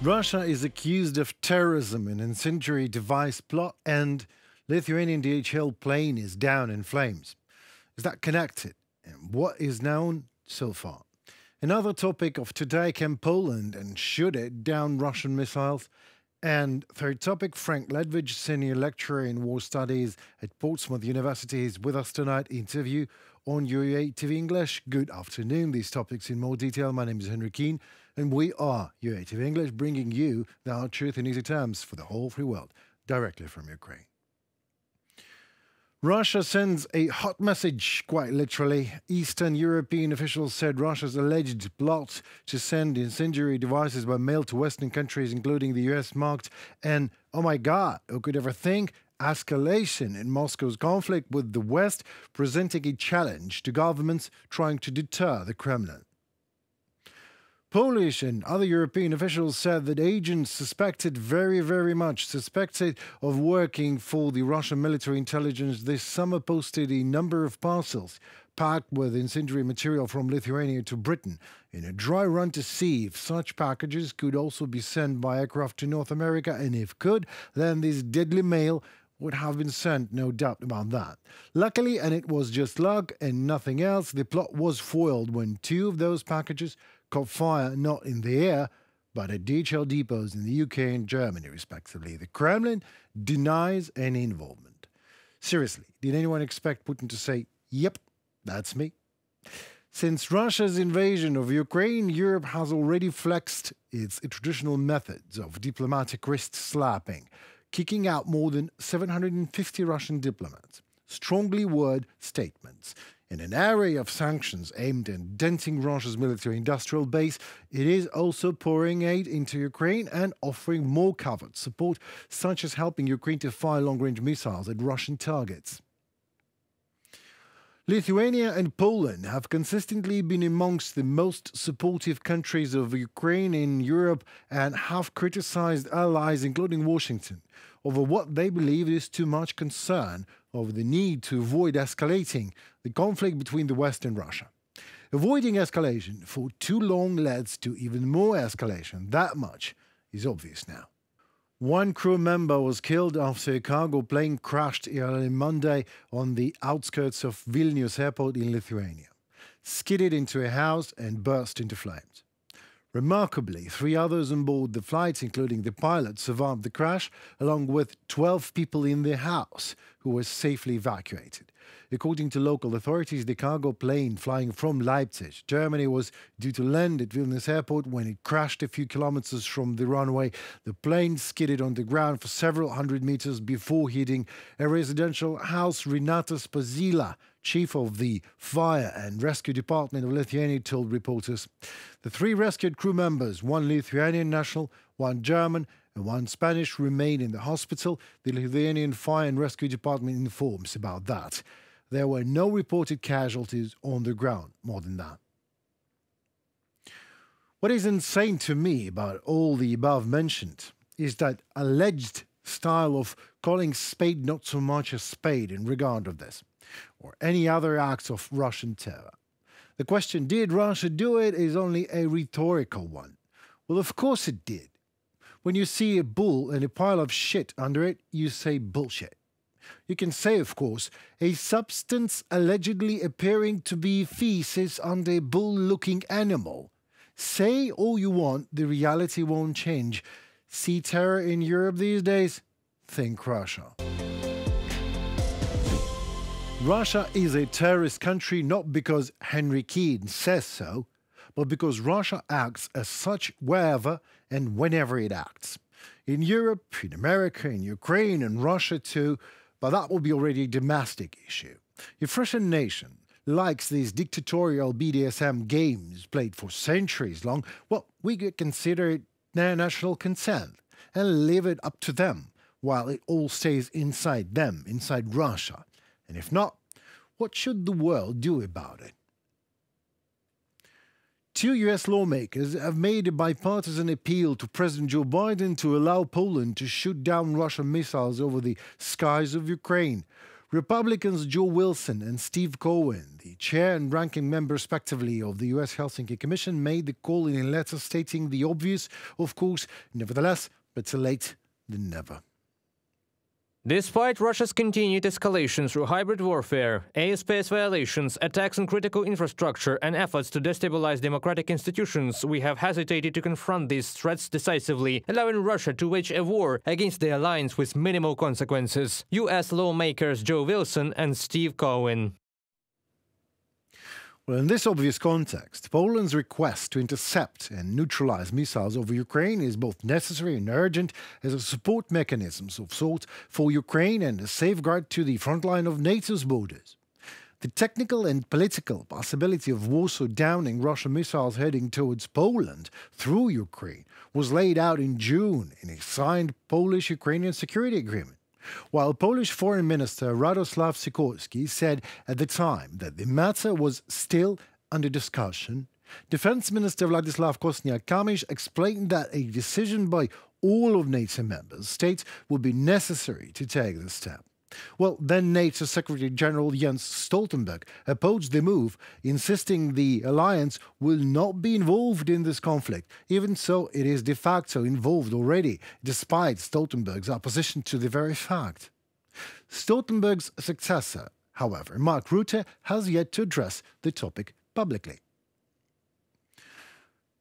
Russia is accused of terrorism, an incendiary device plot, and Lithuanian DHL plane is down in flames. Is that connected? And what is known so far? Another topic of today: can Poland and should it down Russian missiles? And third topic, Frank Ledwidge, senior lecturer in war studies at Portsmouth University, is with us tonight. Interview on UA TV English. Good afternoon. These topics in more detail. My name is Henry Keane, and we are UA TV English, bringing you the hard truth in easy terms for the whole free world, directly from Ukraine. Russia sends a hot message, quite literally. Eastern European officials said Russia's alleged plot to send incendiary devices by mail to Western countries, including the US, marked an, oh my God, who could ever think, escalation in Moscow's conflict with the West, presenting a challenge to governments trying to deter the Kremlin. Polish and other European officials said that agents very much suspected of working for the Russian military intelligence this summer posted a number of parcels packed with incendiary material from Lithuania to Britain in a dry run to see if such packages could also be sent by aircraft to North America, and if could, then this deadly mail would have been sent, no doubt about that. Luckily, and it was just luck and nothing else, the plot was foiled when two of those packages caught fire not in the air, but at DHL depots in the UK and Germany, respectively. The Kremlin denies any involvement. Seriously, did anyone expect Putin to say, yep, that's me? Since Russia's invasion of Ukraine, Europe has already flexed its traditional methods of diplomatic wrist slapping, kicking out more than 750 Russian diplomats. Strongly worded statements. In an array of sanctions aimed at denting Russia's military-industrial base, it is also pouring aid into Ukraine and offering more covert support, such as helping Ukraine to fire long-range missiles at Russian targets. Lithuania and Poland have consistently been amongst the most supportive countries of Ukraine in Europe and have criticized allies, including Washington, over what they believe is too much concern over the need to avoid escalating the conflict between the West and Russia. Avoiding escalation for too long leads to even more escalation. That much is obvious now. One crew member was killed after a cargo plane crashed early Monday on the outskirts of Vilnius airport in Lithuania, skidded into a house and burst into flames. Remarkably, 3 others on board the flight, including the pilot, survived the crash, along with 12 people in the house who were safely evacuated. According to local authorities, the cargo plane flying from Leipzig, Germany, was due to land at Vilnius airport when it crashed a few kilometers from the runway. The plane skidded on the ground for several hundred meters before hitting a residential house. Renata Spazila, chief of the Fire and Rescue Department of Lithuania, told reporters. The 3 rescued crew members, 1 Lithuanian national, 1 German, and 1 Spanish, remain in the hospital. The Lithuanian Fire and Rescue Department informs about that. There were no reported casualties on the ground, more than that. What is insane to me about all the above mentioned is that alleged style of calling spade not so much a spade in regard of this, or any other acts of Russian terror. The question, did Russia do it, is only a rhetorical one. Well, of course it did. When you see a bull and a pile of shit under it, you say bullshit. You can say, of course, a substance allegedly appearing to be feces on a bull-looking animal. Say all you want, the reality won't change. See terror in Europe these days? Think Russia. Russia is a terrorist country not because Henry Keane says so, but because Russia acts as such wherever and whenever it acts. In Europe, in America, in Ukraine, and Russia too, but that will be already a domestic issue. If Russian nation likes these dictatorial BDSM games played for centuries long, well, we could consider it their national consent and leave it up to them while it all stays inside them, inside Russia. And if not, what should the world do about it? 2 US lawmakers have made a bipartisan appeal to President Joe Biden to allow Poland to shoot down Russian missiles over the skies of Ukraine. Republicans Joe Wilson and Steve Cohen, the chair and ranking member respectively of the US Helsinki Commission, made the call in a letter stating the obvious, of course, nevertheless, better late than never. Despite Russia's continued escalation through hybrid warfare, airspace violations, attacks on critical infrastructure and efforts to destabilize democratic institutions, we have hesitated to confront these threats decisively, allowing Russia to wage a war against the alliance with minimal consequences. US lawmakers Joe Wilson and Steve Cohen. Well, in this obvious context, Poland's request to intercept and neutralize missiles over Ukraine is both necessary and urgent as a support mechanism of sort for Ukraine and a safeguard to the front line of NATO's borders. The technical and political possibility of Warsaw downing Russian missiles heading towards Poland through Ukraine was laid out in June in a signed Polish-Ukrainian security agreement. While Polish Foreign Minister Radoslaw Sikorski said at the time that the matter was still under discussion, Defense Minister Władysław Kosiniak-Kamysz explained that a decision by all of NATO member states would be necessary to take this step. Well, then NATO Secretary General Jens Stoltenberg opposed the move, insisting the alliance will not be involved in this conflict. Even so, it is de facto involved already, despite Stoltenberg's opposition to the very fact. Stoltenberg's successor, however, Mark Rutte, has yet to address the topic publicly.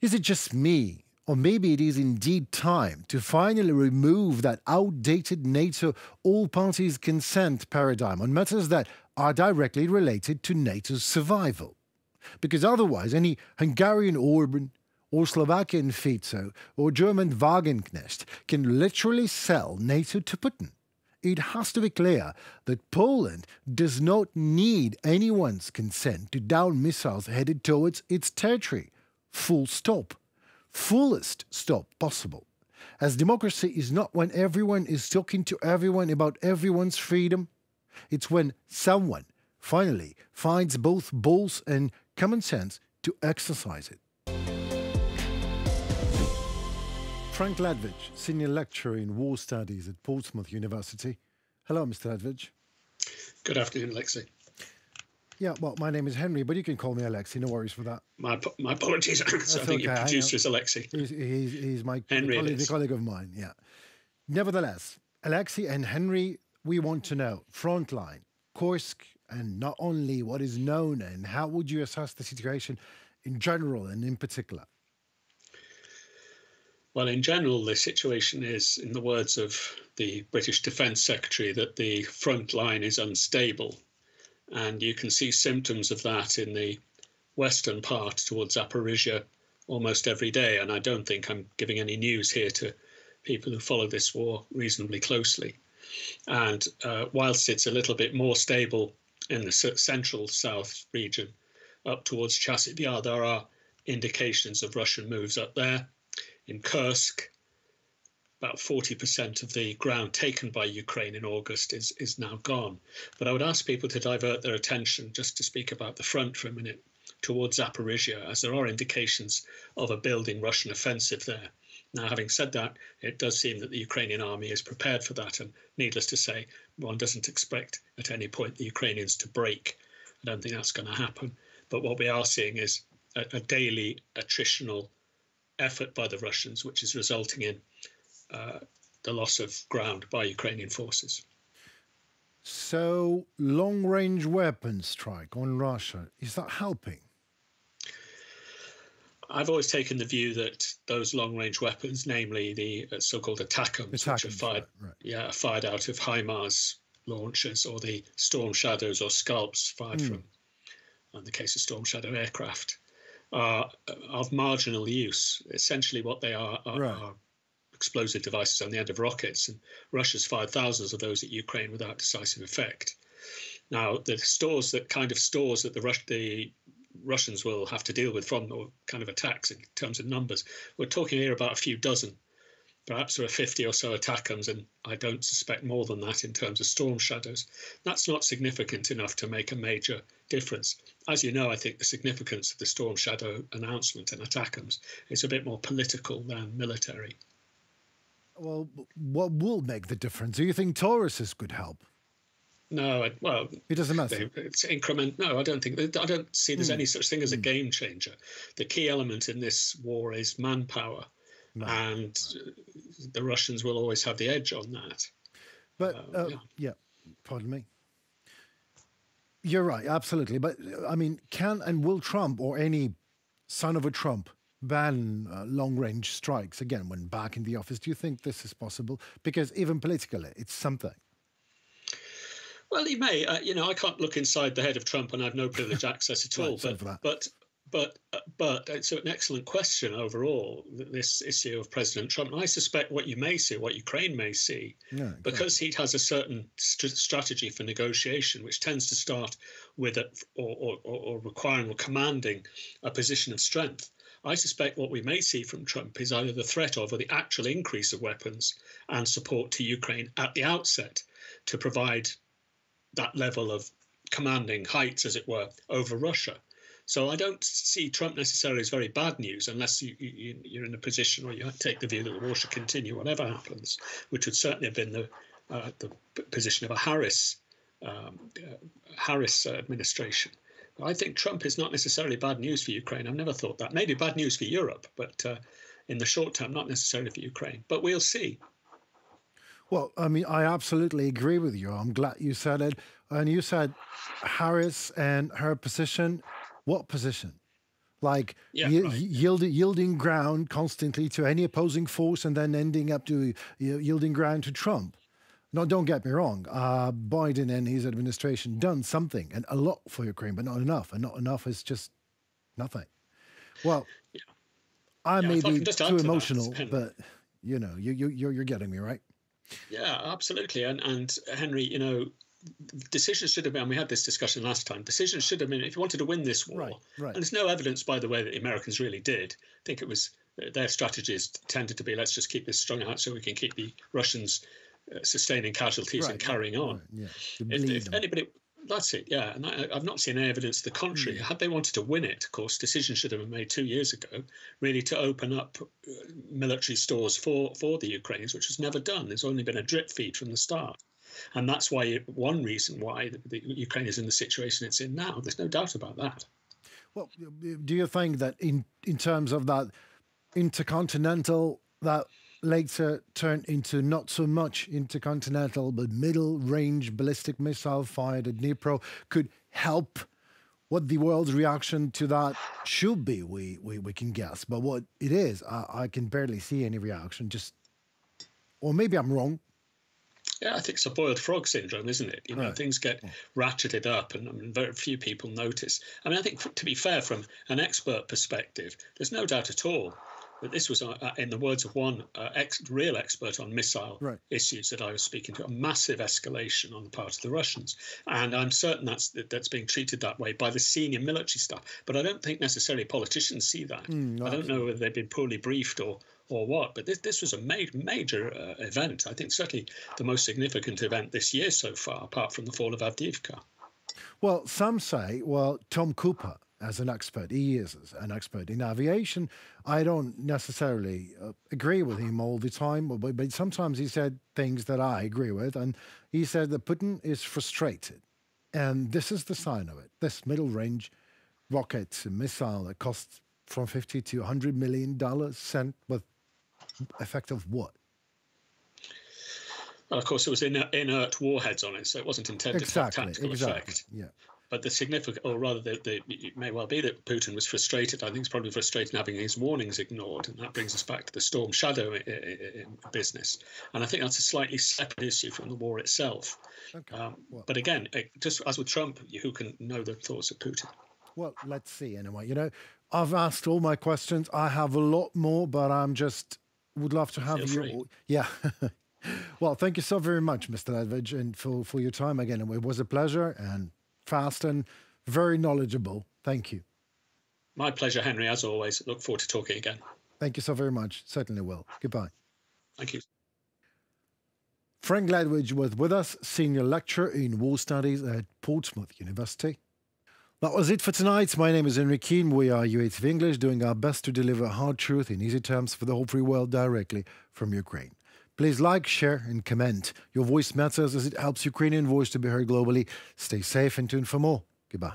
Is it just me? Or maybe it is indeed time to finally remove that outdated NATO all-parties consent paradigm on matters that are directly related to NATO's survival. Because otherwise, any Hungarian Orban or Slovakian Fico or German Wagenknecht can literally sell NATO to Putin. It has to be clear that Poland does not need anyone's consent to down missiles headed towards its territory. Full stop. Fullest stop possible. As democracy is not when everyone is talking to everyone about everyone's freedom, it's when someone finally finds both balls and common sense to exercise it. Frank Ledwidge, Senior Lecturer in War Studies at Portsmouth University. Hello, Mr. Ledwidge. Good afternoon, Alexei. Yeah, well, my name is Henry, but you can call me Alexei. No worries for that. My apologies. So I think your producer is Alexei. He's my Henry colleague of mine, yeah. Nevertheless, Alexei and Henry, we want to know, frontline, Kursk, and not only what is known, and how would you assess the situation in general and in particular? Well, in general, the situation is, in the words of the British Defence Secretary, that the front line is unstable. And you can see symptoms of that in the western part towards Zaporizhia almost every day. And I don't think I'm giving any news here to people who follow this war reasonably closely. And whilst it's a little bit more stable in the central south region up towards Chasiv Yar, there are indications of Russian moves up there. In Kursk, about 40% of the ground taken by Ukraine in August is now gone. But I would ask people to divert their attention, just to speak about the front for a minute, towards Zaporizhia, as there are indications of a building Russian offensive there. Now, having said that, it does seem that the Ukrainian army is prepared for that. And needless to say, one doesn't expect at any point the Ukrainians to break. I don't think that's going to happen. But what we are seeing is a daily attritional effort by the Russians, which is resulting in the loss of ground by Ukrainian forces. So, long-range weapon strike on Russia, is that helping? I've always taken the view that those long-range weapons, namely the so-called ATACMS, which are fired out of HIMARS launchers, or the Storm Shadows or Scalps fired from, in the case of Storm Shadow aircraft, are of marginal use. Essentially what they are explosive devices on the end of rockets, and Russia's fired thousands of those at Ukraine without decisive effect. Now, the stores that the Russians will have to deal with from the kind of attacks in terms of numbers, we're talking here about a few dozen. Perhaps there are 50 or so ATACMS, and I don't suspect more than that in terms of Storm Shadows. That's not significant enough to make a major difference. As you know, I think the significance of the Storm Shadow announcement and ATACMS is a bit more political than military. Well, what will make the difference? Do you think Tauruses could help? No, well, It doesn't matter. it's increment. No, I don't think. I don't see there's any such thing as a game changer. The key element in this war is manpower, and the Russians will always have the edge on that. But yeah, pardon me. You're right, absolutely. But I mean, can and will Trump or any son of a Trump ban long-range strikes again when back in the office? Do you think this is possible? Because even politically, it's something. Well, he may. I can't look inside the head of Trump, and I have no privileged access at all. But it's an excellent question overall. This issue of President Trump, and I suspect what you may see, what Ukraine may see, because he has a certain strategy for negotiation, which tends to start with or requiring or commanding a position of strength. I suspect what we may see from Trump is either the threat of or the actual increase of weapons and support to Ukraine at the outset to provide that level of commanding heights, as it were, over Russia. So I don't see Trump necessarily as very bad news unless you're in a position where you take the view that the war should continue whatever happens, which would certainly have been the position of a Harris administration. I think Trump is not necessarily bad news for Ukraine. I've never thought that. Maybe bad news for Europe, but in the short term, not necessarily for Ukraine. But we'll see. Well, I mean, I absolutely agree with you. I'm glad you said it. And you Harris and her position. What position? Like yielding ground constantly to any opposing force and then ending up to yielding ground to Trump. No, don't get me wrong. Biden and his administration done something and a lot for Ukraine, but not enough. And not enough is just nothing. Well, I may be too emotional, but you're getting me, right? Yeah, absolutely. And Henry, decisions should have been, and we had this discussion last time, decisions should have been, if you wanted to win this war, and there's no evidence, by the way, that the Americans really did. I think it was their strategies tended to be, let's just keep this strung out so we can keep the Russians sustaining casualties and carrying on. If anybody, that's it, yeah. And I've not seen any evidence to the contrary. Had they wanted to win it, of course, decisions should have been made 2 years ago, really to open up military stores for the Ukrainians, which was never done. There's only been a drip feed from the start. And that's one reason why the Ukraine is in the situation it's in now. There's no doubt about that. Well, do you think that in terms of that intercontinental, that later turned into not so much intercontinental, but middle-range ballistic missile fired at Dnipro could help what the world's reaction to that should be? We can guess. But what it is, I can barely see any reaction. Or maybe I'm wrong. Yeah, I think it's a boiled frog syndrome, isn't it? Things get ratcheted up and very few people notice. I mean, I think to be fair, from an expert perspective, there's no doubt at all that this was, in the words of one real expert on missile issues that I was speaking to, a massive escalation on the part of the Russians. And I'm certain that's being treated that way by the senior military staff. But I don't think necessarily politicians see that. I don't know whether they've been poorly briefed or what, but this was a major event. I think certainly the most significant event this year so far, apart from the fall of Avdiivka. Well, some say, Tom Cooper, as an expert, he is an expert in aviation. I don't necessarily agree with him all the time, but sometimes he said things that I agree with. And he said that Putin is frustrated. And this is the sign of it. This middle-range rocket missile that costs from $50 to $100 million sent with effect of what? Well, of course, it was inert warheads on it, so it wasn't intended for tactical effect. Yeah. But the significant, or rather, it may well be that Putin was frustrated. I think he's probably frustrated having his warnings ignored, and that brings us back to the Storm Shadow business. And I think that's a slightly separate issue from the war itself. Okay. But again, just as with Trump, who can know the thoughts of Putin? Well, let's see anyway. I've asked all my questions. I have a lot more, but would love to have you. Yeah. Well, thank you so very much, Mr. Ledvidge, and for your time again. It was a pleasure and fast and very knowledgeable. Thank you. My pleasure, Henry, as always. Look forward to talking again. Thank you so very much. Certainly will. Goodbye. Thank you. Frank Ledvidge was with us, Senior Lecturer in War Studies at Portsmouth University. That was it for tonight. My name is Henry Keane. We are UATV English, doing our best to deliver hard truth in easy terms for the whole free world directly from Ukraine. Please like, share and comment. Your voice matters as it helps Ukrainian voice to be heard globally. Stay safe and tuned for more. Goodbye.